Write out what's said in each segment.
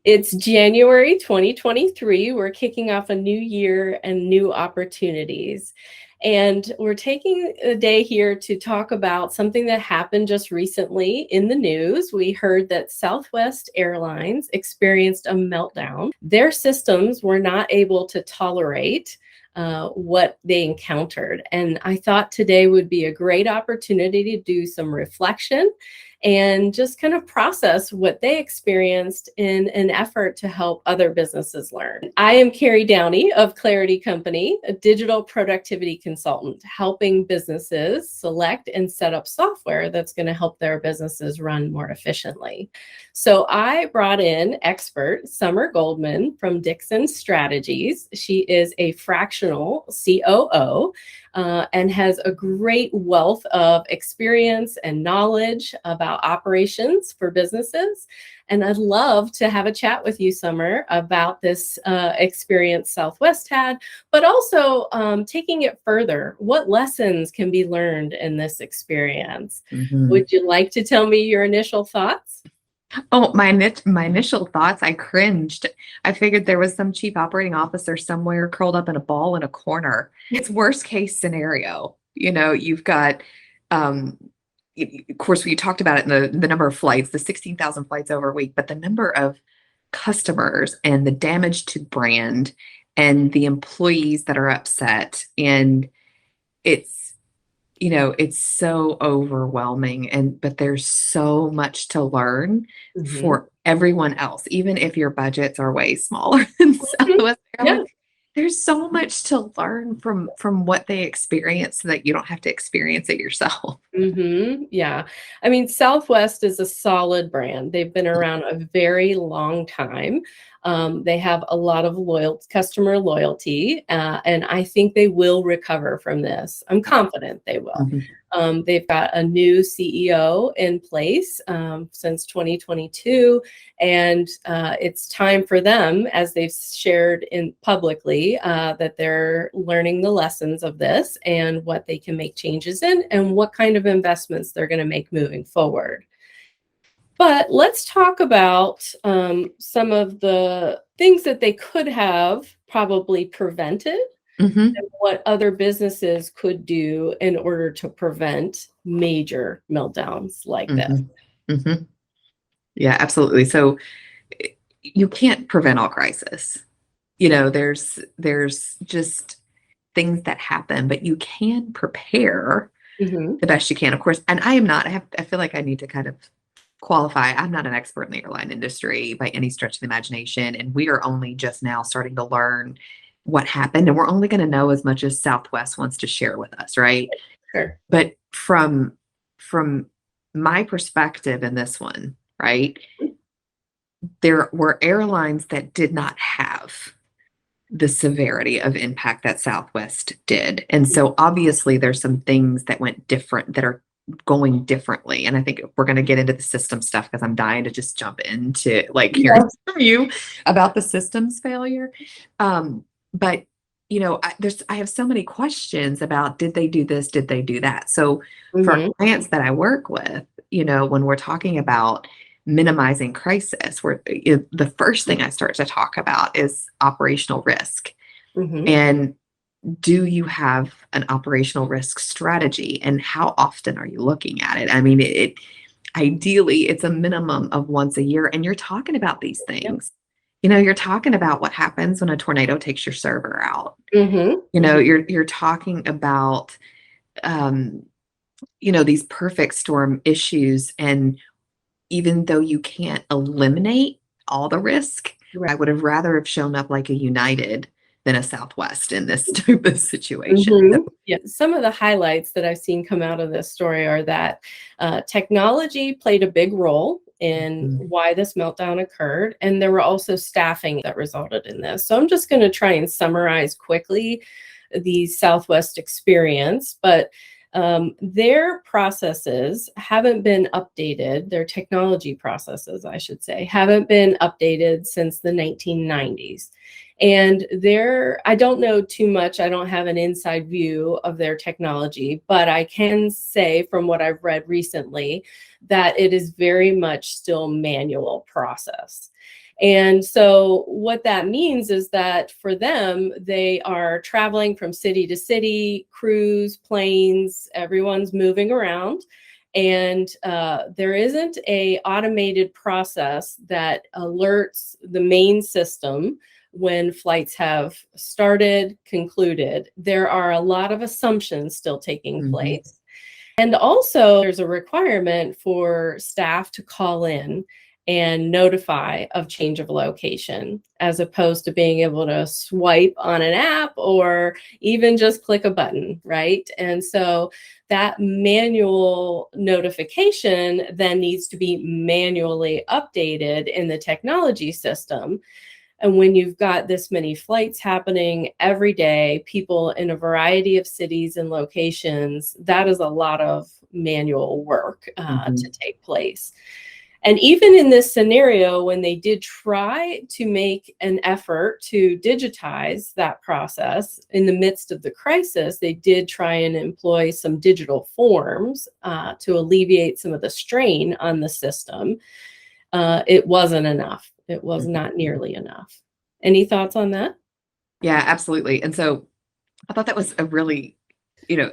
It's January 2023. We're kicking off a new year and new opportunities. And we're taking a day here to talk about something that happened just recently in the news. We heard that Southwest Airlines experienced a meltdown. Their systems were not able to tolerate what they encountered. And I thought today would be a great opportunity to do some reflection and just kind of process what they experienced in an effort to help other businesses learn. I am Carrie Downey of Clarity Company, a digital productivity consultant, helping businesses select and set up software that's going to help their businesses run more efficiently. So I brought in expert Summer Goldman from Dixon Strategies. She is a fractional COO. And has a great wealth of experience and knowledge about operations for businesses. And I'd love to have a chat with you, Summer, about this experience Southwest had, but also taking it further. What lessons can be learned in this experience? Mm-hmm. Would you like to tell me your initial thoughts? Oh, my initial thoughts, I cringed. I figured there was some chief operating officer somewhere curled up in a ball in a corner. It's worst case scenario. You've got, of course, we talked about it in the number of flights, the 16,000 flights over a week, but the number of customers and the damage to brand and the employees that are upset. And it's so overwhelming, but there's so much to learn for everyone else, even if your budgets are way smaller than Southwest Airlines. There's so much to learn from what they experience so that you don't have to experience it yourself. Yeah. I mean, Southwest is a solid brand. They've been around a very long time. They have a lot of customer loyalty, and I think they will recover from this. I'm confident they will. They've got a new CEO in place since 2022, and it's time for them, as they've shared publicly, that they're learning the lessons of this and what they can make changes in and what kind of investments they're going to make moving forward. But let's talk about some of the things that they could have probably prevented and what other businesses could do in order to prevent major meltdowns like this. Yeah, absolutely. So you can't prevent all crisis. There's just things that happen, but you can prepare the best you can, of course. And I feel like I need to kind of qualify. I'm not an expert in the airline industry by any stretch of the imagination. And we are only just now starting to learn what happened. And we're only going to know as much as Southwest wants to share with us, right? Sure. But from my perspective in this one, right, there were airlines that did not have the severity of impact that Southwest did. And so obviously there's some things that went different that are going differently. And I think we're going to get into the system stuff because I'm dying to just jump into hearing from you about the systems failure. But I have so many questions about, did they do this? Did they do that? So for clients that I work with, when we're talking about minimizing crisis, the first thing I start to talk about is operational risk. And do you have an operational risk strategy, and how often are you looking at it? I mean, ideally it's a minimum of once a year, and you're talking about these things. You're talking about what happens when a tornado takes your server out. You're talking about these perfect storm issues, and even though you can't eliminate all the risk, I would have rather have shown up like a United than a Southwest in this type of situation. Yeah, some of the highlights that I've seen come out of this story are that technology played a big role in why this meltdown occurred, and there were also staffing that resulted in this. So I'm just going to try and summarize quickly the Southwest experience, but their processes haven't been updated. Their technology processes, I should say, haven't been updated since the 1990s. And I don't know too much. I don't have an inside view of their technology, but I can say from what I've read recently that it is very much still manual process. And so what that means is that for them, they are traveling from city to city, crews, planes, everyone's moving around. And there isn't a automated process that alerts the main system when flights have started, concluded. There are a lot of assumptions still taking place. And also, there's a requirement for staff to call in and notify of change of location, as opposed to being able to swipe on an app or even just click a button, right? And so that manual notification then needs to be manually updated in the technology system. And when you've got this many flights happening every day, people in a variety of cities and locations, that is a lot of manual work to take place. And even in this scenario, when they did try to make an effort to digitize that process in the midst of the crisis, they did try and employ some digital forms to alleviate some of the strain on the system. It wasn't enough. It was not nearly enough. Any thoughts on that? Yeah, absolutely. And so I thought that was a really, you know,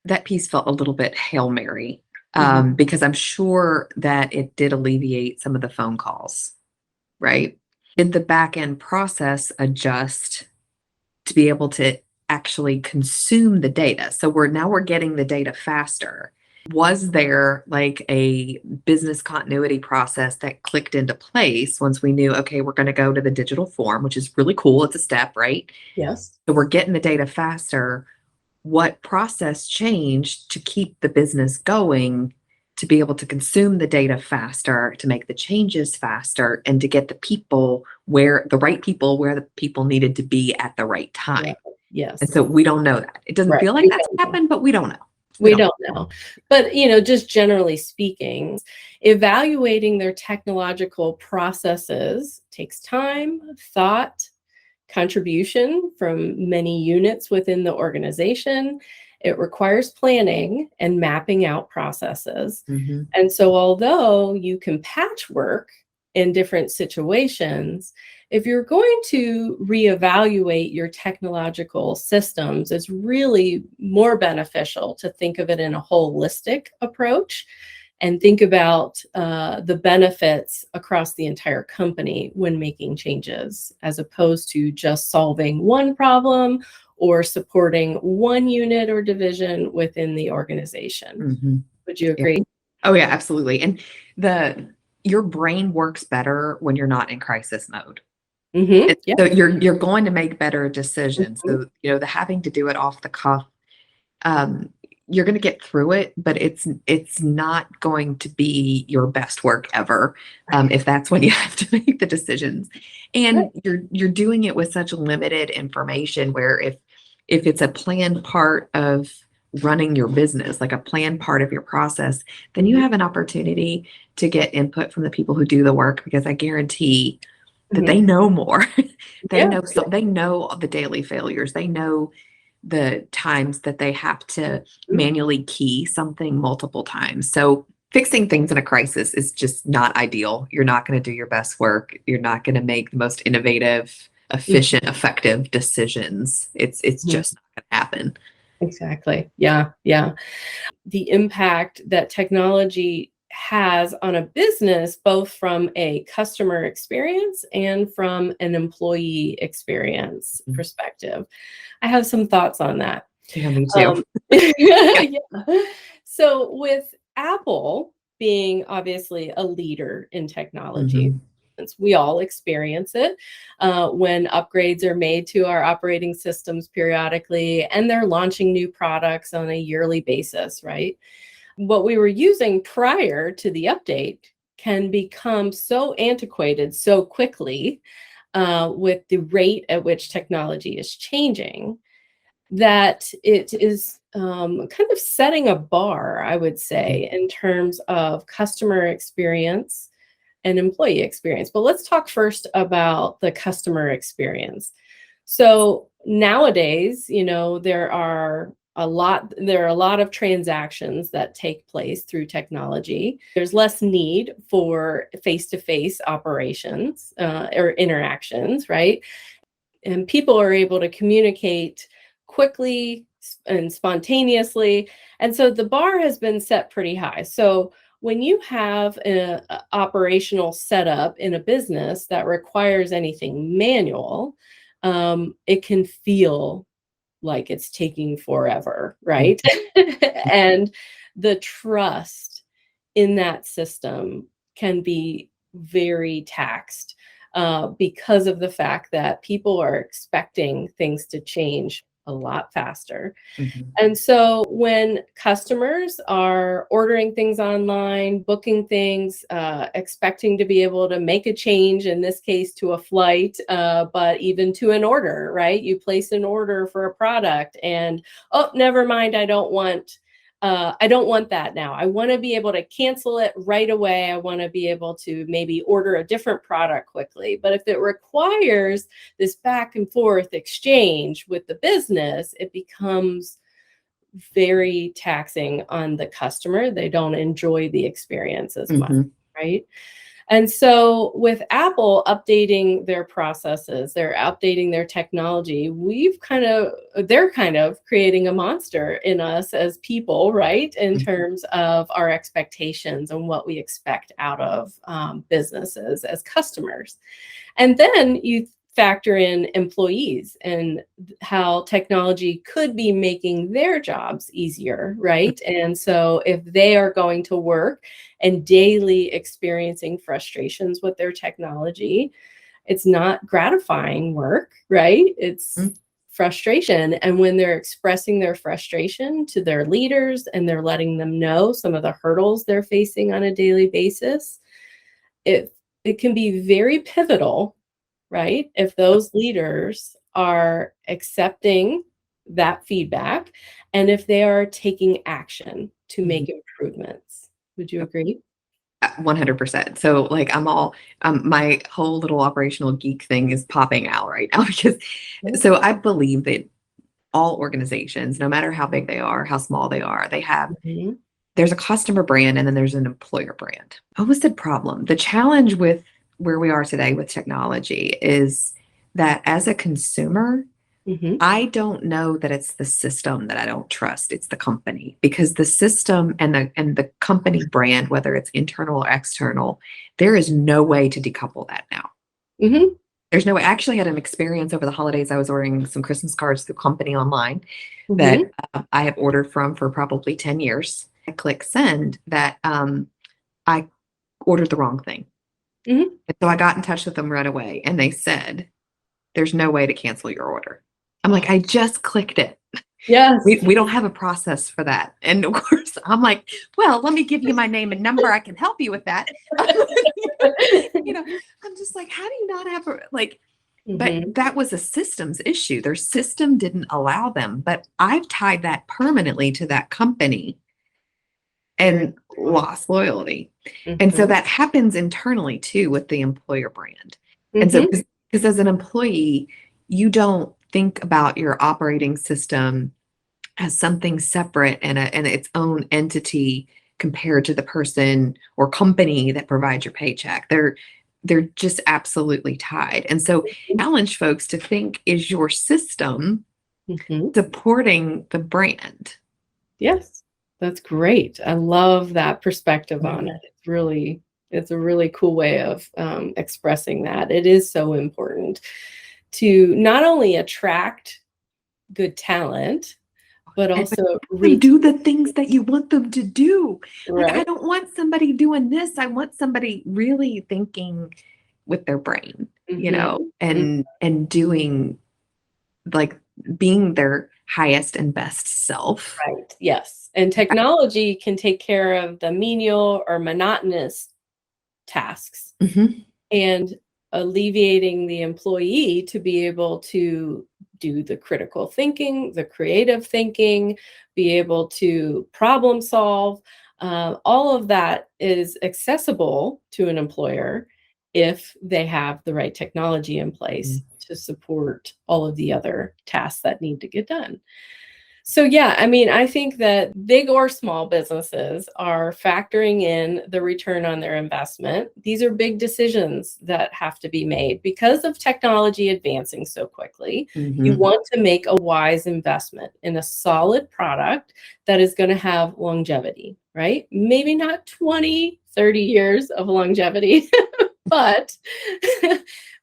that piece felt a little bit Hail Mary, because I'm sure that it did alleviate some of the phone calls, right? Did the back end process adjust to be able to actually consume the data? So we're getting the data faster. Was there like a business continuity process that clicked into place once we knew, okay, we're going to go to the digital form, which is really cool. It's a step, right? Yes. So we're getting the data faster. What process changed to keep the business going, to be able to consume the data faster, to make the changes faster, and to get the right people where the people needed to be at the right time? Yeah. Yes. And so we don't know that. It doesn't feel like that's happened, but we don't know. We don't know. But, just generally speaking, evaluating their technological processes takes time, thought, contribution from many units within the organization. It requires planning and mapping out processes. And so although you can patchwork in different situations, if you're going to reevaluate your technological systems, it's really more beneficial to think of it in a holistic approach and think about the benefits across the entire company when making changes, as opposed to just solving one problem or supporting one unit or division within the organization. Would you agree? Oh yeah, absolutely. And your brain works better when you're not in crisis mode. So you're going to make better decisions. So, the having to do it off the cuff, you're going to get through it, but it's not going to be your best work ever, if that's when you have to make the decisions. And you're doing it with such limited information, where if it's a planned part of running your business, like a planned part of your process, then you have an opportunity to get input from the people who do the work, because I guarantee that they know more. They know the daily failures. They know the times that they have to manually key something multiple times. So fixing things in a crisis is just not ideal. You're not going to do your best work. You're not going to make the most innovative, efficient, effective decisions. It's just not going to happen. Exactly. Yeah. Yeah. The impact that technology has on a business, both from a customer experience and from an employee experience perspective. I have some thoughts on that. Yeah, me too. Yeah. So with Apple being obviously a leader in technology, we all experience it when upgrades are made to our operating systems periodically, and they're launching new products on a yearly basis, right? What we were using prior to the update can become so antiquated so quickly with the rate at which technology is changing, that it is kind of setting a bar, I would say, in terms of customer experience, and employee experience. But let's talk first about the customer experience. So nowadays, there are a lot of transactions that take place through technology. There's less need for face-to-face operations or interactions, right? And people are able to communicate quickly and spontaneously. And so the bar has been set pretty high. So when you have an operational setup in a business that requires anything manual, it can feel like it's taking forever, right? And the trust in that system can be very taxed because of the fact that people are expecting things to change a lot faster. Mhm. And so when customers are ordering things online, booking things, expecting to be able to make a change, in this case to a flight, but even to an order, right? You place an order for a product and, oh, never mind, I don't want that now. I want to be able to cancel it right away. I want to be able to maybe order a different product quickly. But if it requires this back and forth exchange with the business, it becomes very taxing on the customer. They don't enjoy the experience as much, right? And so with Apple updating their processes, they're updating their technology, they're kind of creating a monster in us as people, right? In terms of our expectations and what we expect out of businesses as customers. And then you factor in employees and how technology could be making their jobs easier, right? And so if they are going to work and daily experiencing frustrations with their technology, it's not gratifying work, right? It's frustration. And when they're expressing their frustration to their leaders and they're letting them know some of the hurdles they're facing on a daily basis, it can be very pivotal, right? If those leaders are accepting that feedback and if they are taking action to make improvements. Would you agree? 100%. So like my whole little operational geek thing is popping out right now because so I believe that all organizations, no matter how big they are, how small they are, there's a customer brand and then there's an employer brand. Almost a problem. The challenge with where we are today with technology is that as a consumer, I don't know that it's the system that I don't trust. It's the company because the system and the company brand, whether it's internal or external, there is no way to decouple that now. There's no way. I actually had an experience over the holidays. I was ordering some Christmas cards through company online that I have ordered from for probably 10 years. I click send that I ordered the wrong thing. And so I got in touch with them right away and they said, there's no way to cancel your order. I'm like, I just clicked it. Yes. We don't have a process for that. And of course, I'm like, well, let me give you my name and number. I can help you with that. I'm just like, how do you not have but that was a systems issue. Their system didn't allow them, but I've tied that permanently to that company and lost loyalty. And so that happens internally too with the employer brand. And so, because as an employee, you don't think about your operating system as something separate and its own entity compared to the person or company that provides your paycheck. They're just absolutely tied. And so challenge folks to think, is your system supporting the brand? Yes, that's great. I love that perspective on it. It's a really cool way of expressing that. It is so important to not only attract good talent, but also do the things that you want them to do. Right. Like, I don't want somebody doing this. I want somebody really thinking with their brain, and doing, like, being their highest and best self. Right. Yes. And technology can take care of the menial or monotonous tasks and alleviating the employee to be able to do the critical thinking, the creative thinking, be able to problem solve. All of that is accessible to an employer if they have the right technology in place to support all of the other tasks that need to get done. So yeah, I mean, I think that big or small businesses are factoring in the return on their investment. These are big decisions that have to be made because of technology advancing so quickly. You want to make a wise investment in a solid product that is going to have longevity, right? Maybe not 20, 30 years of longevity, but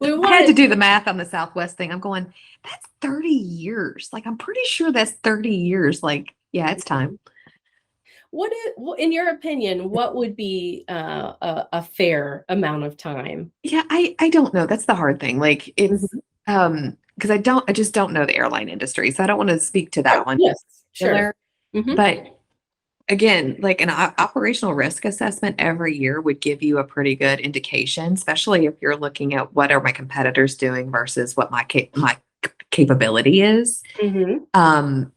we I want had to it. do the math on the Southwest thing. I'm going, that's 30 years. Like, I'm pretty sure that's 30 years. Like, yeah, it's time. In your opinion, what would be a fair amount of time? Yeah, I don't know. That's the hard thing. Like, it's Mhm. because I just don't know the airline industry. So I don't want to speak to Sure. that one in Yes, sure. particular. Mhm. But again, like an operational risk assessment every year would give you a pretty good indication, especially if you're looking at what are my competitors doing versus what my capability is. Mhm. Um,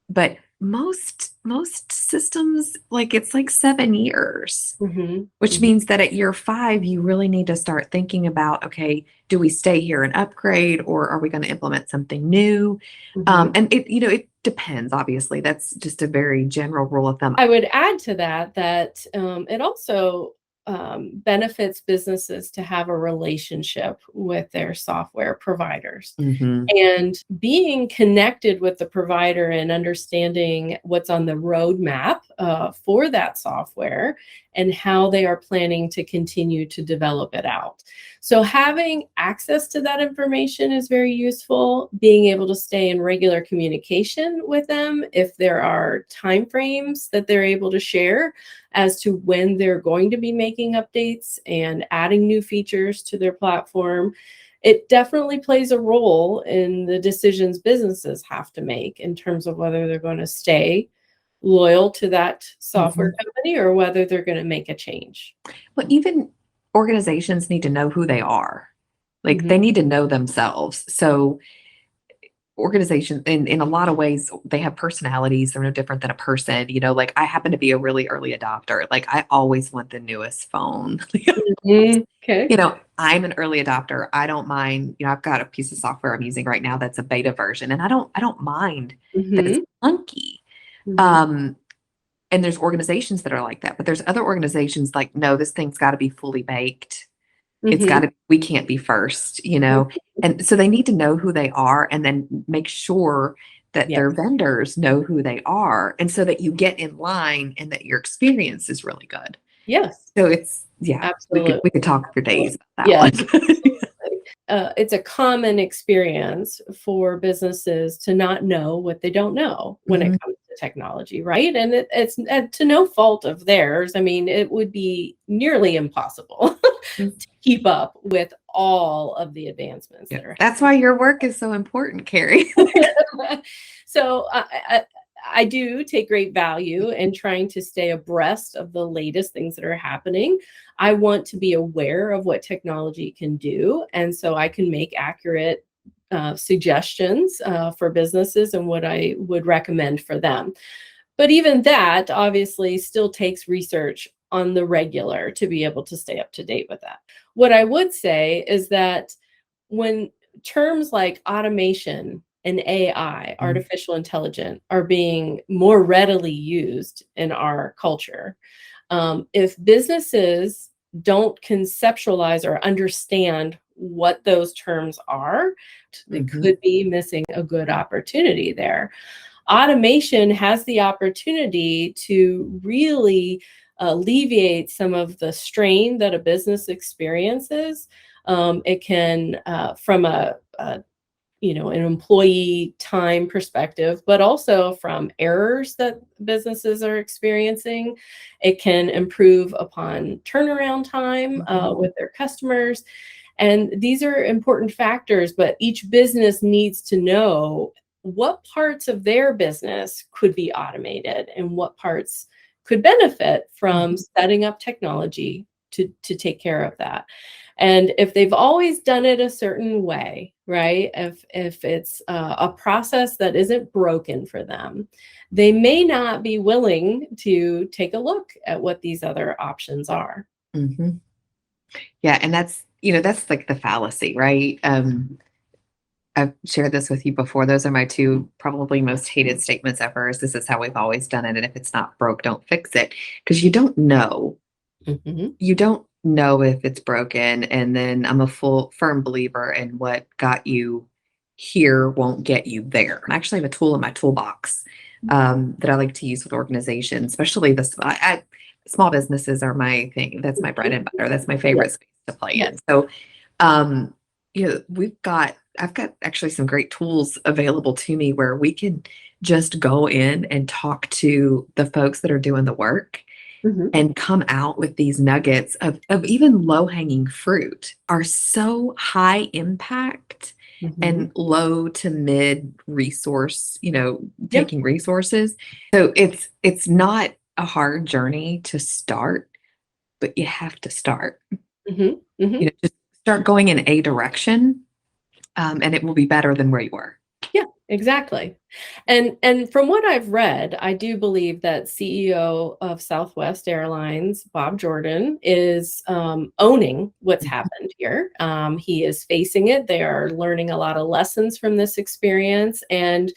but most systems, like it's like 7 years, Mhm. which Mhm. means that at year 5, you really need to start thinking about, okay, do we stay here and upgrade, or are we going to implement something new? Mhm. And it depends. Obviously, that's just a very general rule of thumb. I would add to that that it also benefits businesses to have a relationship with their software providers. Hmm. And being connected with the provider and understanding what's on the roadmap for that software and how they are planning to continue to develop it out. So, having access to that information is very useful. Being able to stay in regular communication with them if there are timeframes that they're able to share as to when they're going to be making updates and adding new features to their platform. It definitely plays a role in the decisions businesses have to make in terms of whether they're going to stay loyal to that software Hmm. company or whether they're going to make a change. But even organizations need to know who they are. Like Mhm. they need to know themselves. So organizations in a lot of ways they have personalities. They're no different than a person. Like I happen to be a really early adopter. Like I always want the newest phone. Mhm. Okay. I'm an early adopter. I don't mind. I've got a piece of software I'm using right now that's a beta version, and I don't mind that it's Mhm. clunky. Mhm. Um, and there's organizations that are like that, but there's other organizations like, no, this thing's got to be fully baked. It's got Mhm. to, we can't be first, Mhm. and so they need to know who they are and then make sure that their Yes. vendors know who they are, and so that you get in line and that your experience is really good. Yes. So it's, yeah, Absolutely. we could talk for days about Yes. that one. It's a common experience for businesses to not know what they don't know when it Mhm. comes to technology, right? And it's to no fault of theirs. I mean, it would be nearly impossible to keep up with all of the advancements Yeah. that are That's why your work is so important, Carrie. so I do take great value in trying to stay abreast of the latest things that are happening. I want to be aware of what technology can do, and so I can make accurate suggestions for businesses and what I would recommend for them. But even that obviously still takes research on the regular to be able to stay up to date with that. What I would say is that when terms like automation and AI, Mhm. artificial intelligence, are being more readily used in our culture, if businesses don't conceptualize or understand what those terms are, they Mhm. could be missing a good opportunity there. Automation has the opportunity to really alleviate some of the strain that a business experiences. It can, from an employee time perspective, but also from errors that businesses are experiencing. It can improve upon turnaround time Mhm. with their customers. And these are important factors, but each business needs to know what parts of their business could be automated and what parts could benefit from Mhm. setting up technology to take care of that. And if they've always done it a certain way, right? If it's a process that isn't broken for them, they may not be willing to take a look at what these other options are. Mhm. Yeah, and that's like the fallacy, right? I've shared this with you before. Those are my two probably most hated statements ever is this is how we've always done it. And if it's not broke, don't fix it. Because you don't know. Mhm. You don't know if it's broken. And then I'm a full firm believer in what got you here won't get you there. I actually have a tool in my toolbox that I like to use with organizations, especially small businesses are my thing. That's my bread and butter. That's my Yeah. favorite space to play Yeah. in. So um, I've got actually some great tools available to me where we can just go in and talk to the folks that are doing the work Mhm. and come out with these nuggets of even low-hanging fruit are so high impact Mhm. and low to mid resource, Yep. taking resources. So it's not a hard journey to start, but you have to start. Mhm. Mhm. Just start going in a direction, and it will be better than where you were. Yeah, exactly. And from what I've read, I do believe that CEO of Southwest Airlines, Bob Jordan, is owning what's Mhm. happened here. He is facing it. They are learning a lot of lessons from this experience and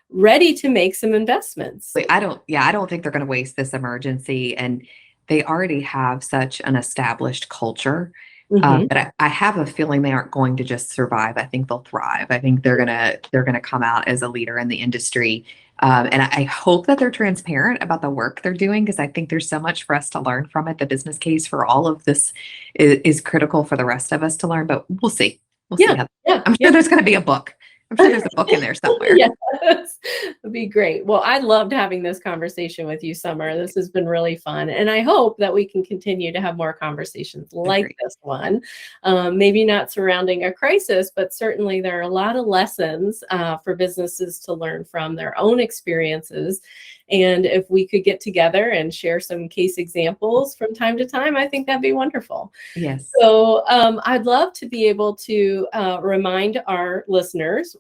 ready to make some investments. I don't think they're going to waste this emergency. And they already have such an established culture. Mhm. But I have a feeling they aren't going to just survive. I think they'll thrive. I think they're gonna come out as a leader in the industry. And I hope that they're transparent about the work they're doing because I think there's so much for us to learn from it. The business case for all of this is critical for the rest of us to learn, but we'll see. We'll see Yeah, how. yeah, I'm yeah. sure there's going to be a book. I'm sure there's a book in there somewhere. Yes, that'd be great. Well, I loved having this conversation with you, Summer. This has been really fun, and I hope that we can continue to have more conversations like Agree. this one. Maybe not surrounding a crisis, but certainly there are a lot of lessons for businesses to learn from their own experiences. And if we could get together and share some case examples from time to time, I think that'd be wonderful. Yes. So I'd love to be able to remind our listeners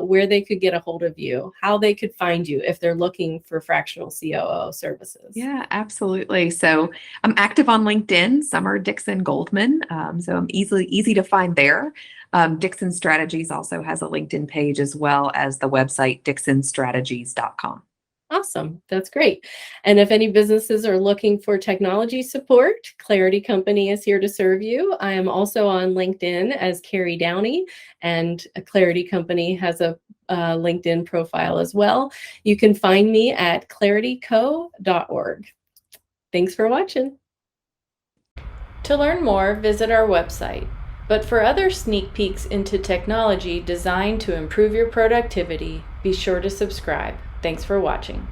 where they could get a hold of you, how they could find you if they're looking for fractional COO services. Yeah, absolutely. So I'm active on LinkedIn, Summer Dixon Goldman. So I'm easy to find there. Dixon Strategies also has a LinkedIn page as well as the website dixonstrategies.com. Awesome. That's great. And if any businesses are looking for technology support, Clarity Company is here to serve you. I am also on LinkedIn as Carrie Downey, and Clarity Company has a LinkedIn profile as well. You can find me at clarityco.org. Thanks for watching. To learn more, visit our website. But for other sneak peeks into technology designed to improve your productivity, be sure to subscribe. Thanks for watching.